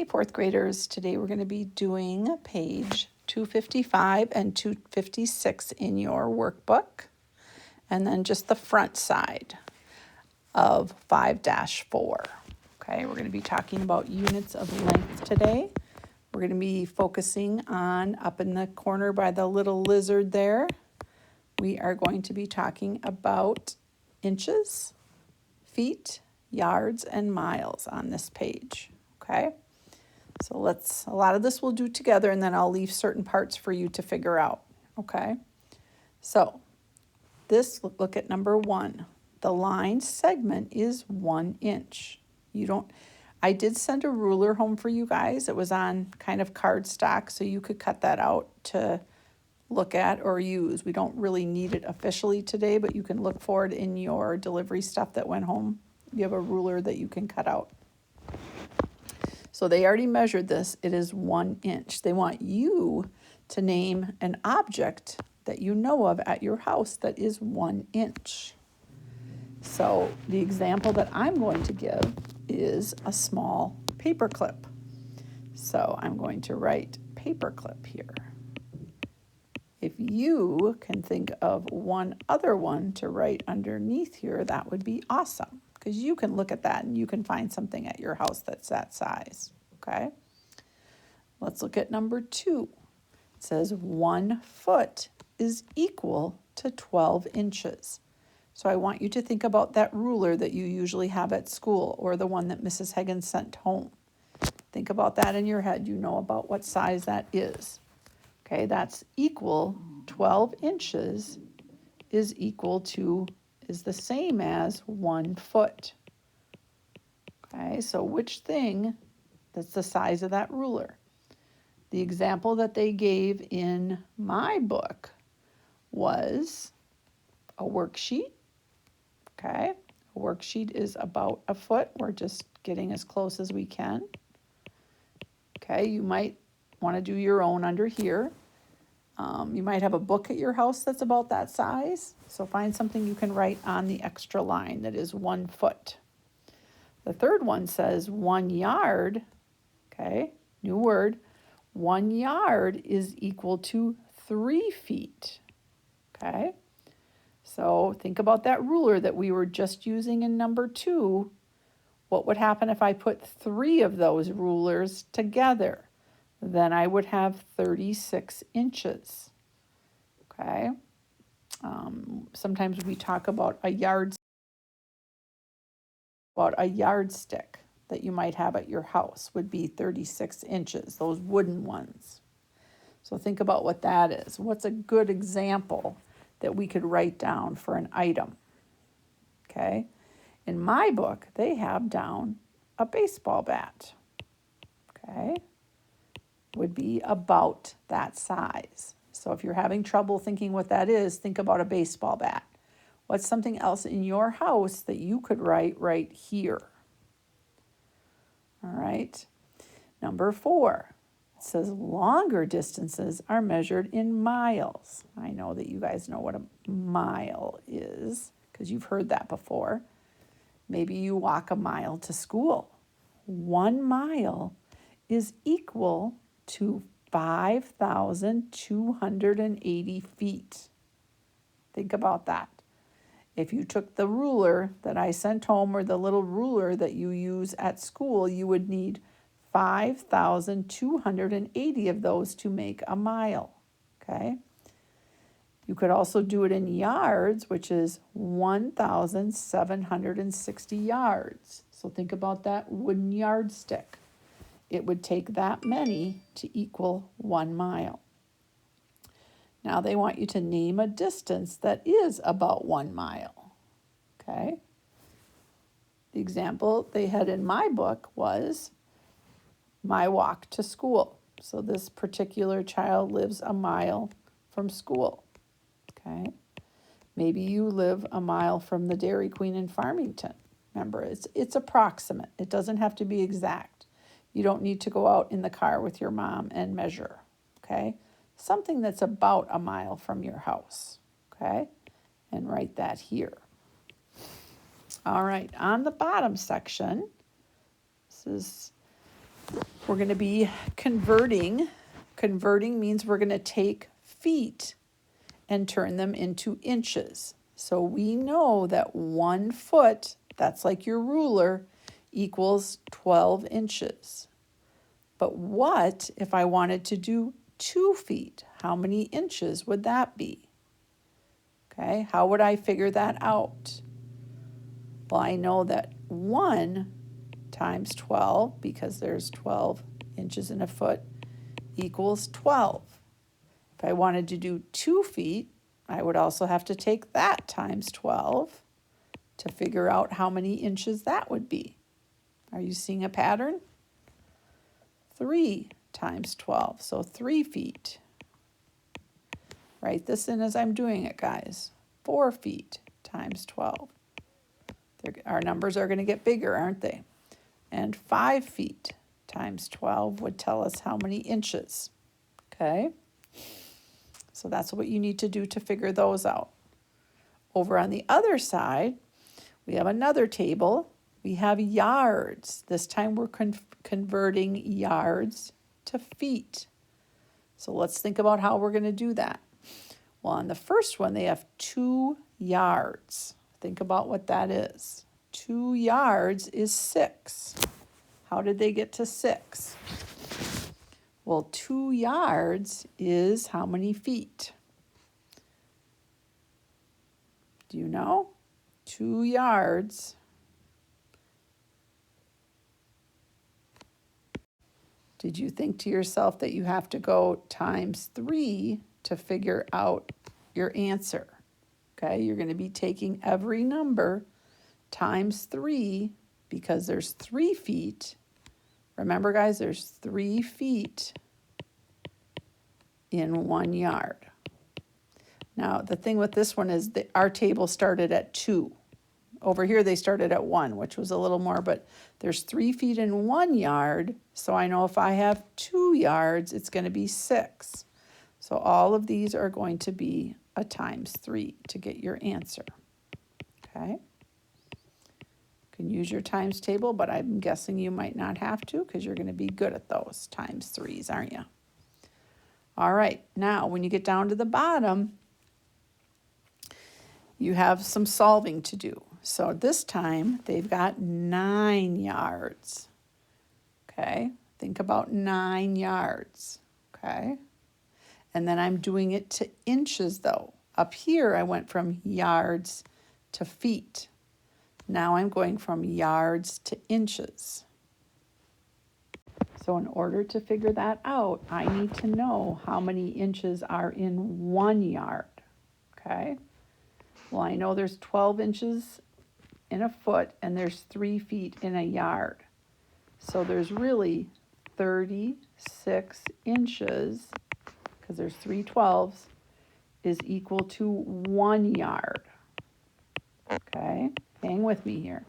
Hey, fourth graders, today we're going to be doing page 255 and 256 in your workbook, and then just the front side of 5-4. Okay, we're going to be talking about units of length today. We're going to be focusing on up in the corner by the little lizard there. We are going to be talking about inches, feet, yards, and miles on this page. Okay. So a lot of this we'll do together, and then I'll leave certain parts for you to figure out, okay? So look at number 1. The line segment is 1 inch. I did send a ruler home for you guys. It was on kind of cardstock, so you could cut that out to look at or use. We don't really need it officially today, but you can look for it in your delivery stuff that went home. You have a ruler that you can cut out. So they already measured this. It is 1 inch. They want you to name an object that you know of at your house that is 1 inch. So the example that I'm going to give is a small paper clip. So I'm going to write paper clip here. If you can think of one other one to write underneath here, that would be awesome, because you can look at that and you can find something at your house that's that size, okay? Let's look at number 2. It says 1 foot is equal to 12 inches. So I want you to think about that ruler that you usually have at school, or the one that Mrs. Higgins sent home. Think about that in your head. You know about what size that is. Okay, that's equal, 12 inches is the same as 1 foot. Okay, so which thing that's the size of that ruler? The example that they gave in my book was a worksheet. Okay, a worksheet is about a foot. We're just getting as close as we can. Okay, you might want to do your own under here. You might have a book at your house that's about that size. So find something you can write on the extra line that is 1 foot. The third one says 1 yard. Okay, new word. 1 yard is equal to 3 feet. Okay, so think about that ruler that we were just using in number 2. What would happen if I put 3 of those rulers together? Then I would have 36 inches. Okay. Sometimes we talk about a yardstick that you might have at your house would be 36 inches, those wooden ones. So think about what that is. What's a good example that we could write down for an item? Okay. In my book, they have down a baseball bat. Okay. Would be about that size. So if you're having trouble thinking what that is, think about a baseball bat. What's something else in your house that you could write right here? All right. Number 4, it says longer distances are measured in miles. I know that you guys know what a mile is because you've heard that before. Maybe you walk a mile to school. 1 mile is equal to 5,280 feet. Think about that. If you took the ruler that I sent home, or the little ruler that you use at school, you would need 5,280 of those to make a mile. Okay? You could also do it in yards, which is 1,760 yards. So think about that wooden yardstick. It would take that many to equal 1 mile. Now they want you to name a distance that is about 1 mile. Okay? The example they had in my book was my walk to school. So this particular child lives a mile from school. Okay? Maybe you live a mile from the Dairy Queen in Farmington. Remember, it's approximate. It doesn't have to be exact. You don't need to go out in the car with your mom and measure, okay? Something that's about a mile from your house, okay? And write that here. All right, on the bottom section, this is we're going to be converting. Converting means we're going to take feet and turn them into inches. So we know that 1 foot, that's like your ruler, equals 12 inches. But what if I wanted to do 2 feet? How many inches would that be? Okay, how would I figure that out? Well, I know that 1 times 12, because there's 12 inches in a foot, equals 12. If I wanted to do 2 feet, I would also have to take that times 12 to figure out how many inches that would be. Are you seeing a pattern? 3 times 12, so 3 feet. Write this in as I'm doing it, guys. 4 feet times 12. Our numbers are going to get bigger, aren't they? And 5 feet times 12 would tell us how many inches. Okay? So that's what you need to do to figure those out. Over on the other side, we have another table. We have yards. This time we're converting yards to feet. So let's think about how we're going to do that. Well, on the first one, they have 2 yards. Think about what that is. 2 yards is 6. How did they get to 6? Well, 2 yards is how many feet? Do you know? 2 yards. Did you think to yourself that you have to go times 3 to figure out your answer? Okay, you're going to be taking every number times 3 because there's 3 feet. Remember, guys, there's 3 feet in 1 yard. Now, the thing with this one is that our table started at 2. Over here, they started at 1, which was a little more, but there's 3 feet in 1 yard, so I know if I have 2 yards, it's going to be 6. So all of these are going to be a times 3 to get your answer. Okay? You can use your times table, but I'm guessing you might not have to because you're going to be good at those times 3s, aren't you? All right, now when you get down to the bottom, you have some solving to do. So this time they've got 9 yards. Okay, think about 9 yards. Okay, and then I'm doing it to inches though. Up here I went from yards to feet. Now I'm going from yards to inches. So in order to figure that out, I need to know how many inches are in 1 yard. Okay, well, I know there's 12 inches in a foot and there's 3 feet in a yard. So there's really 36 inches, because there's 3 12s, is equal to 1 yard. Okay, hang with me here.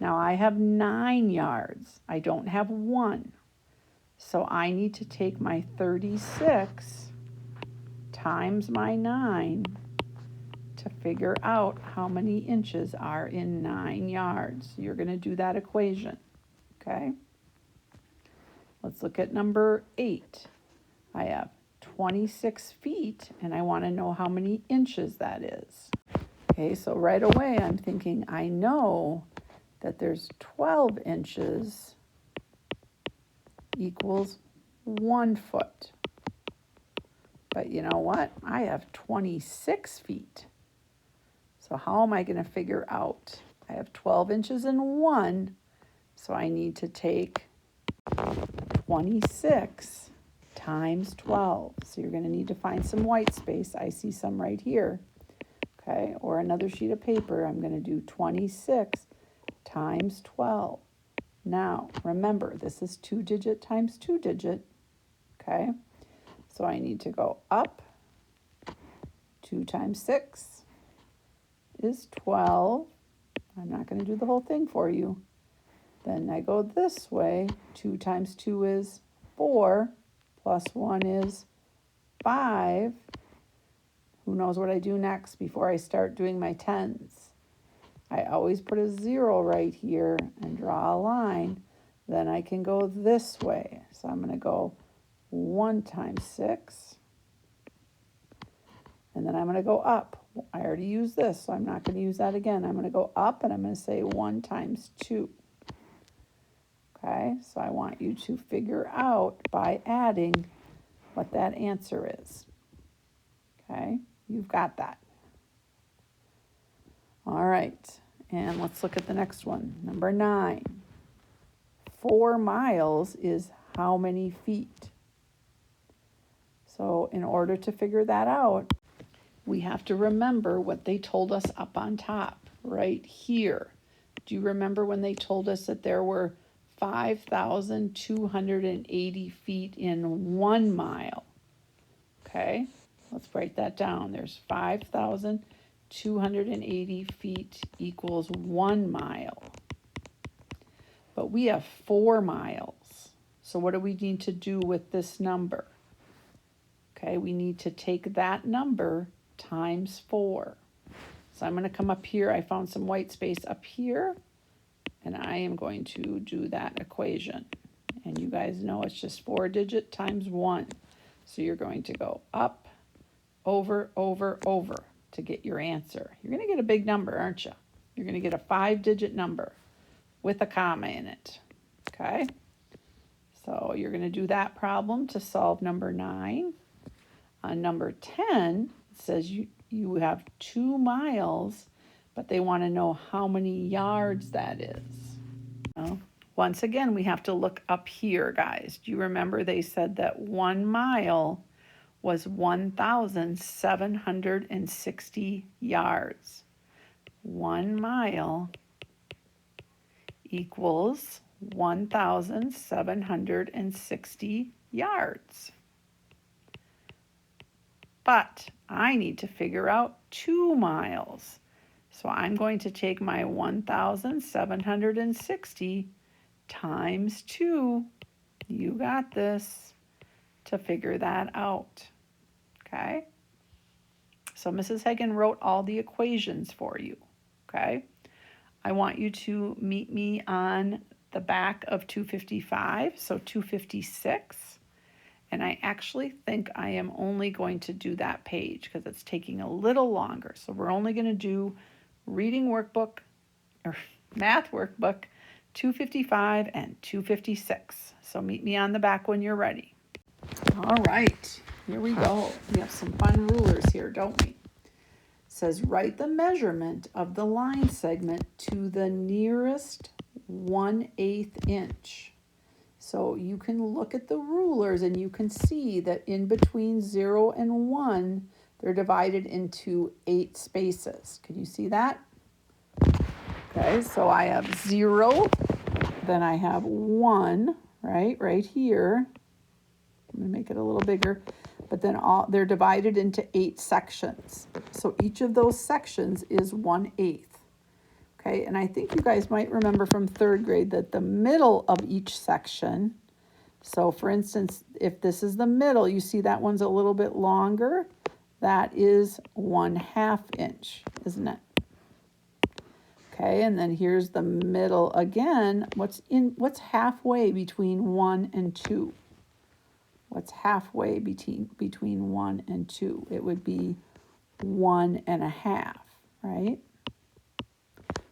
Now I have 9 yards. I don't have 1. So I need to take my 36 times my 9 to figure out how many inches are in 9 yards. You're going to do that equation, okay? Let's look at number 8. I have 26 feet, and I want to know how many inches that is. Okay, so right away I'm thinking, I know that there's 12 inches equals 1 foot. But you know what? I have 26 feet. So how am I going to figure out? I have 12 inches in 1, so I need to take 26 times 12. So you're going to need to find some white space. I see some right here. Okay, or another sheet of paper. I'm going to do 26 times 12. Now, remember, this is 2-digit times 2-digit. Okay, so I need to go up. 2 times 6 is 12. I'm not going to do the whole thing for you. Then I go this way. 2 times 2 is 4, plus 1 is 5. Who knows what I do next before I start doing my tens? I always put a 0 right here and draw a line. then I can go this way. So I'm going to go 1 times 6. And then I'm going to go up. I already used this, so I'm not going to use that again. I'm going to go up, and I'm going to say 1 times 2. Okay, so I want you to figure out by adding what that answer is. Okay, you've got that. All right, and let's look at the next one. Number 9. 4 miles is how many feet? So in order to figure that out, we have to remember what they told us up on top, right here. Do you remember when they told us that there were 5,280 feet in 1 mile? Okay, let's write that down. There's 5,280 feet equals 1 mile. But we have 4 miles. So what do we need to do with this number? Okay, we need to take that number times 4. So I'm going to come up here. I found some white space up here, and I am going to do that equation. And you guys know it's just 4 digit times 1. So you're going to go up, over, over, over to get your answer. You're going to get a big number, aren't you? You're going to get a 5-digit number with a comma in it. Okay? So you're going to do that problem to solve number 9. On number 10, it says you have 2 miles, but they want to know how many yards that is. Well, once again, we have to look up here, guys. Do you remember they said that 1 mile was 1,760 yards? 1 mile equals 1,760 yards. But I need to figure out 2 miles. So I'm going to take my 1,760 times 2. You got this, to figure that out. Okay? So Mrs. Hagen wrote all the equations for you. Okay? I want you to meet me on the back of 255, so 256. And I actually think I am only going to do that page because it's taking a little longer. So we're only going to do reading workbook or math workbook 255 and 256. So meet me on the back when you're ready. All right, here we go. We have some fun rulers here, don't we? It says write the measurement of the line segment to the nearest 1/8 inch. So you can look at the rulers and you can see that in between 0 and 1, they're divided into 8 spaces. Can you see that? Okay, so I have 0, then I have 1, right here. I'm going to make it a little bigger, but then they're divided into 8 sections. So each of those sections is 1/8. Okay, and I think you guys might remember from 3rd grade that the middle of each section, so for instance, if this is the middle, you see that one's a little bit longer, that is 1/2 inch, isn't it? Okay, and then here's the middle again. What's halfway between 1 and 2? What's halfway between 1 and 2? It would be 1.5, right?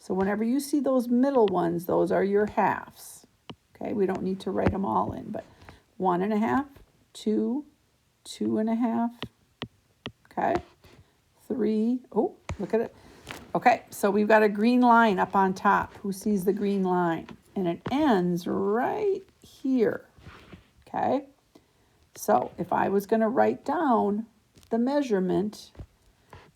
So whenever you see those middle ones, those are your halves. Okay, we don't need to write them all in, but 1.5, 2, 2.5, okay, 3, oh, look at it. Okay, so we've got a green line up on top. Who sees the green line? And it ends right here, okay? So if I was going to write down the measurement,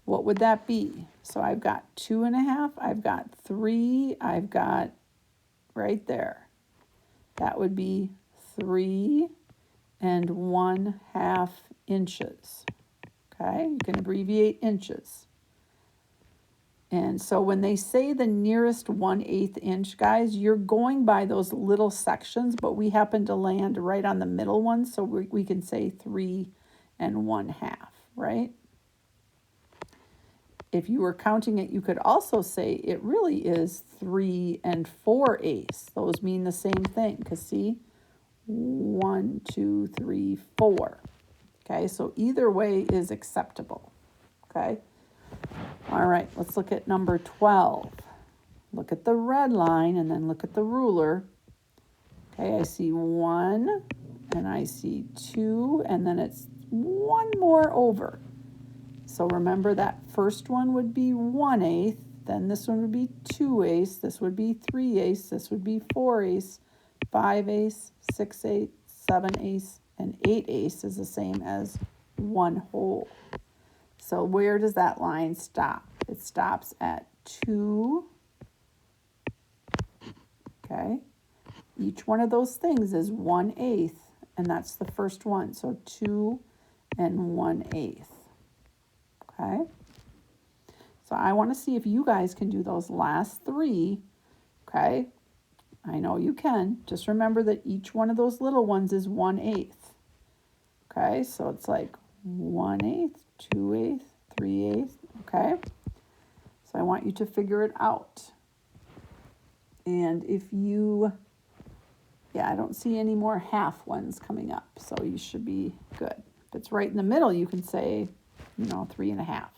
what would that be? So I've got 2.5, I've got 3, I've got right there. That would be 3 1/2 inches. Okay, you can abbreviate inches. And so when they say the nearest 1/8 inch, guys, you're going by those little sections, but we happen to land right on the middle one, so we can say 3 1/2, right? if you were counting it, you could also say it really is 3 4/8. Those mean the same thing, because see, 1, 2, 3, 4. Okay, so either way is acceptable. Okay. All right, let's look at number 12. Look at the red line and then look at the ruler. Okay, I see 1 and I see 2, and then it's 1 more over. So remember that first one would be 1/8, then this one would be 2/8, this would be 3/8, this would be 4/8, 5/8, 6/8, 7/8, and 8/8 is the same as 1 whole. So where does that line stop? It stops at 2. Okay. Each one of those things is 1/8, and that's the first one. So 2 1/8. Okay. So I want to see if you guys can do those last 3. Okay. I know you can. Just remember that each one of those little ones is 1/8. Okay. So it's like 1/8, 2/8, 3/8. Okay. So I want you to figure it out. And if you, yeah, I don't see any more half ones coming up, so you should be good. If it's right in the middle, you can say, 3.5.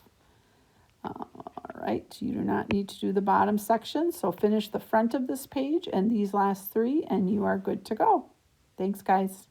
All right, you do not need to do the bottom section, so finish the front of this page and these last 3, and you are good to go. Thanks, guys.